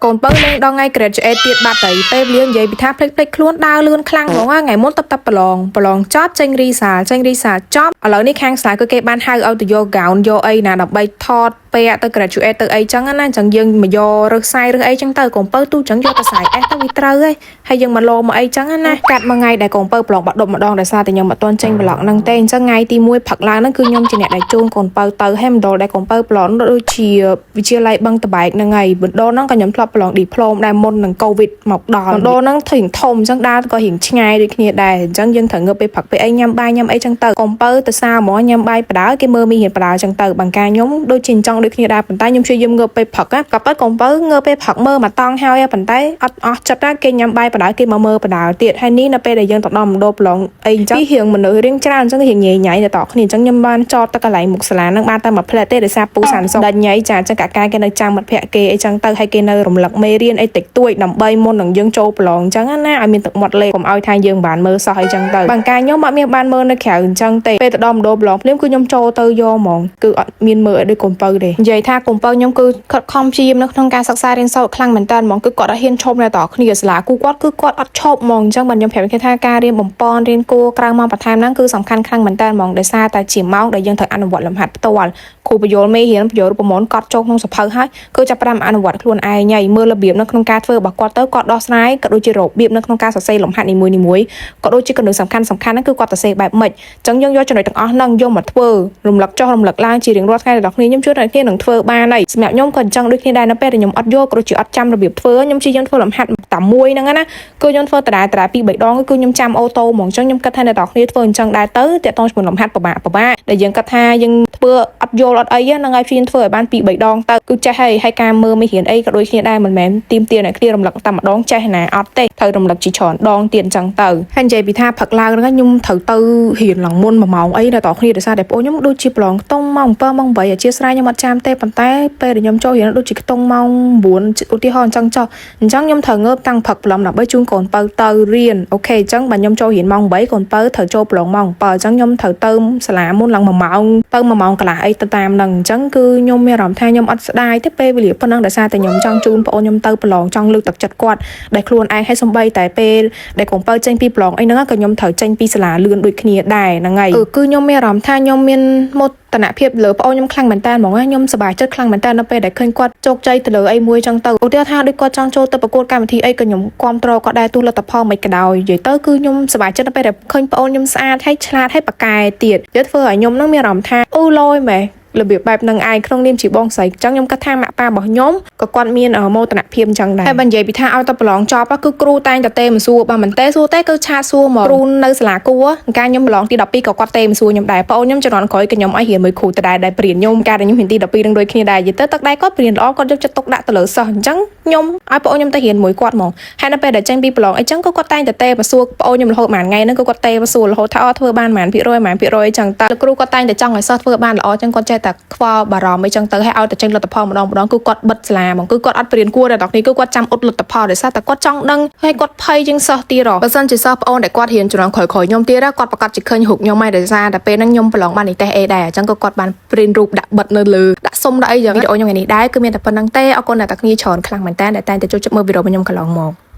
កូនបើលេងដល់ថ្ងៃ graduate ទៀតបាត់ហើយពេលវេលានិយាយពីថាភ្លេចខ្លួនដើរលឿនខ្លាំងហ្មងថ្ងៃមុនតបប្រឡងចប់ចេញរីសាលចប់ឥឡូវនេះខាងស្លាគឺគេបានហៅឲ្យទៅយក gown យកអីណាដើម្បីថតពេលទៅ graduate ទៅអីចឹងណាចឹងយើងមកយករើសខ្សែរើសអីចឹងទៅកូនបើទូចឹងយកទៅខ្សែ S ទៅវាត្រូវហើយយើងមកលោមកអីចឹងណាកាត់មួយថ្ងៃដែលកូនបើប្រឡងបាត់ដប់ម្ដងដោយសារតែខ្ញុំអត់ទាន់ចេញប្លុកហ្នឹងទេអញ្ចឹងថ្ងៃទី1ផឹកឡើងហ្នឹងគឺខ្ញុំជាអ្នកដែលជូនកូនបើទៅហើយម្ដងដែលកូនបើប្រឡងដូចជាវិទ្យាល័យបឹងតបែកហ្នឹងហើយម្ដងហ្នឹងក៏ខ្ញុំធ្លាប់ប្រឡង diploma ដែរមុននឹង covid មកដល់ម្ដងហ្នឹងធំអញ្ចឹងដើរក៏រៀងឆ្ងាយដូចគ្នាដែរអញ្ចឹងយើងត្រូវងើបពេលផឹកពេលអីញ៉ាំបាយញ៉ាំអីចឹងទៅកូនបើទៅសារហ្មងញ៉ាំបាយបដាគេមើលមីរៀនបដាចឹងទៅបង្ការខ្ញុំដូចជាអញ្ចឹងដូចគ្នាដែរប៉ុន្តែខ្ញុំព្យាយាមងើបពេលផឹកក៏ប៉ិតកូនបើងើបពេលផឹកមើលមកតង់ហើយប៉ុន្តែអត់អស់ចិត្តដែរគេញ៉ាំបាយបដាគេមកមើលបដាទៀតហើយនេះនៅពេលដែលយើងទៅដល់មណ្ឌលប្រឡងអីអញ្ចឹងរៀងមនុស្សរៀងច្រើនអញ្ចឹងរៀងញ៉ៃទៅតគ្នាអញ្ចឹងខ្ញុំបានចតទៅកន្លែងមុខសាលាហ្នឹងបានតែមួយផ្លែទេដោយសារពូសានសុខដាច់ញ៉ៃចាអញ្ចឹងកាកាគេនៅចាំមិត្តភក្តិគេអីចឹងទៅហើយគេនៅរំលឹកមេរៀនអីតិចតួចដើម្បីមុននឹងយើងចូលប្រឡងអញ្ចឹងណាឲ្យមានទឹកមាត់លេកុំឲ្យថាយើងបានមើលសោះអីចឹងទៅបង្ការខ្ញុំអត់មានបានមើលនៅក្រៅអញ្ចឹងទេពេលទៅដល់មណ្ឌលប្រឡងភ្លាមគឺខ្ញុំចូលទៅយកហ្មងគឺអត់មានមើលឲ្យដូចកូនបើទេនិយាយថាកូនបើខ្ញុំគឺខិតខំព្យាយាមនៅក្នុងការសិក្សារៀនសូត្រខ្លាំងមែនតើហ្មងគឺគាត់អត់ហ៊ានឈប់នៅតគ្នាសាលាគូគាត់គឺគាត់អត់ឈប់ហ្មងអញ្ចឹងបាទខ្ញុំប្រាប់គេថាការរៀនបំពន់រៀនគួរក្រៅម៉ោងបន្ថែមហ្នឹងគឺសំខាន់ខ្លាំងមែនតើហ្មងដោយសារតែជាម៉ោងដែលយើងត្រូវអនុវត្តលំហាត់ផ្ទាល់គ្រូបញ្យលមេរៀនបញ្យលរូបមន្តគាត់ចូលក្នុងសភៅហើយគឺចាប់ផ្ដើមអនុវត្តខ្លួនឯងហើយមើលរបៀបនៅក្នុងការធ្វើរបស់គាត់ទៅគាត់ដោះស្រាយក៏ដូចជារបៀបនៅក្នុងការសរសេរលំហាត់នីមួយៗក៏ដូចជាគន្លឹះសំខាន់ហ្នឹងគឺគាត់សរសេរបែបម៉េចអញ្ចឹងយើងយកចំណុចទាំងអស់ហ្នឹងយកមកធ្វើរំលឹកចុះរំលឹកឡើងជារៀងរាល់ថ្ងៃដល់គ្នាខ្ញុំជឿថាគេនឹងធ្វើបានហើយសម្រាប់ខ្ញុំក៏អញ្ចឹងដូចគ្នាដែរនៅពេលដែលខ្ញុំអត់យកក៏ដូចជាអត់ចាំរបៀបធ្វើខ្ញុំព្យាយាមធ្វើលំហាត់តែមួយហ្នឹងណាគឺខ្ញុំធ្វើតដាពីរបីដងគឺខ្ញុំចាំអូតូហ្មងអញ្ចឹងខ្ញុំគិតថាអ្នកទាំងគ្នាធ្វើអញ្ចឹងដែរទៅតាក់ទងជាមួយលំហាត់ពិបាកដែលយើងគិតថាយើងធ្វើអត់យល់អត់អីហ្នឹងហើយព្យាយាមធ្វើឲ្យបានពីរបីដងទៅគឺចេះហើយការមើលមេរៀនអីក៏ដូចគ្នាដែរមិនមែនទីមទាអ្នកគ្នារំលឹកតែម្ដងចេះណាអត់ទេត្រូវរំលឹកជាច្រើនដងទៀតអញ្ចឹងទៅហើយនិយាយពីថាផឹកឡើងហ្នឹងខ្ញុំត្រូវទៅរៀនឡើងមុន1ម៉ោងអីដល់តគ្នាដោយសារតែបងខ្ញុំដូចជាប្រឡងខ្ទង់ម៉ោង7ម៉ោង8អធិស្ឋានខ្ញុំអត់ចាំទេប៉ុន្តែពេលដែលខ្ញុំចូលរៀនដូចជាខ្ទង់ម៉ោង9ឧទាហរណ៍អញ្ចឹងចុះអញ្ចឹងខ្ញុំត្រូវងើបតាំងផឹកប្រឡំដើម្បីជូនកូនបើទៅរៀនអូខេអញ្ចឹងបើខ្ញុំចូលរៀនម៉ោង8កូនបើត្រូវចូលប្រឡងម៉ោង7អញ្ចឹងខ្ញុំត្រូវទៅសាលាមុនឡើង1ម៉ោងទៅ1ម៉ោងកន្លះអីទៅតាមហ្នឹងអញ្ចឹងគឺខ្ញុំមានអារម្មណ៍ថាខ្ញុំអត់ស្ដាយទេពេលវេលាប៉ុណ្ណឹងដោយសារតែខ្ញុំចង់ជូនបងខ្ញុំទៅប្រឡងចង់លើកទឹកចិត្តគាត់ដែលខ្លួនឯងឲ្យសំបីតែពេលដែលកូនបើចេញពីប្រឡងអីហ្នឹងក៏ខ្ញុំត្រូវចេញពីសាលាលឿនដូចគ្នាដែរហ្នឹងហើយគឺខ្ញុំមានអារម្មណ៍ថាខ្ញុំមានមោទនភាពលើបងខ្ញុំខ្លាំងមែនតើហ្មងខ្ញុំសប្បាយចិត្តខ្លាំងមែនតើនៅពេលដែលឃើញគាត់ជោគជ័យទៅលើអីមួយចឹងទៅឧទាហរណ៍ថាដូចគាត់ចង់ចូលទៅប្រកួតកម្មវិធីអីក៏ខ្ញុំគាំទ្រគាត់ដែរទោះលទ្ធផលមិនក៏ដោយនិយាយទៅគឺខ្ញុំសប្បាយចិត្តនៅពេលដែលឃើញបងខ្ញុំស្អាតហើយឆ្លាតហើយប៉ាកែទៀតវាធ្វើឲ្យខ្ញុំនឹងមានអារម្មណ៍ថាអូឡយម៉ែរបៀបបែបនឹងឯងក្នុងនាមជាបងស្រីអញ្ចឹងខ្ញុំគិតថាម៉ាក់ប៉ារបស់ខ្ញុំក៏គាត់មានមោទនភាពអញ្ចឹងដែរហើយបើនិយាយពីថាឲ្យទៅប្រឡងចប់គឺគ្រូតែងតែទេមកសួរបើមិនទេសួរទេគឺឆាតសួរមកគ្រូនៅសាលាគួរការខ្ញុំប្រឡងទី12ក៏គាត់ទេមកសួរខ្ញុំដែរបងខ្ញុំជំនាន់ក្រោយក៏ខ្ញុំឲ្យរៀនមួយគ្រូទៅដែរប្រៀនខ្ញុំការដែលខ្ញុំរៀនទី12នឹងដូចគ្នាដែរនិយាយទៅទឹកដែរគាត់ប្រៀនល្អគាត់យកចិត្តទុកដាក់ទៅលើសិស្សអញ្ចឹងខ្ញុំឲ្យបងខ្ញុំទៅរៀនមួយគាត់ហ្មងហើយនៅពេលដែលចេញពីប្រឡងអីចឹងក៏គាត់តែងតែទេមកសួរបងខ្ញុំរហូតមួយថ្ងៃហ្នឹងក៏គាត់ទេមកសួររហូតថាធ្វើបានប៉ុន្មានភាគរយអញ្ចឹងតើគ្រូគាត់តែងតែចង់ឲ្យសិស្សធ្វើបានល្អអញ្ចឹងគាត់ចេះតែខ្វល់បារម្ភអីចឹងទៅឲ្យតែចេញលទ្ធផលម្ដងគឺគាត់បិទសាលាហ្មងគឺគាត់អត់ព្រៀនគួរតែដល់នេះគឺគាត់ចាំអ៊ុតលទ្ធផលដោយសារតែគាត់ចង់ដឹងហើយគាត់ភ័យជាងសិស្សទៀតបើសិនជាសិស្សប្អូនដែលគាត់រៀនជំនាន់ក្រោយៗខ្ញុំទៀតគាត់ប្រកាសជាឃើញរូបខ្ញុំហើយដោយសារតែពេលហ្នឹងខ្ញុំប្រឡងបាននិទេសអេដែរអញ្ចឹងក៏គាត់បានព្រៀនរូបដាក់បិទនៅលើដាក់សុំដាក់អីយ៉ាងវីដេអូខ្ញុំថ្ងៃនេះដែរគឺមានតែប៉ុណ្្នឹងទេអរគុណអ្នកទាំងគ្នាច្រើនខ្លាំងមែនតើដែលតែងតែចូលចិត្តមើលវីដេអូរបស់ខ្ញុំកន្លងមក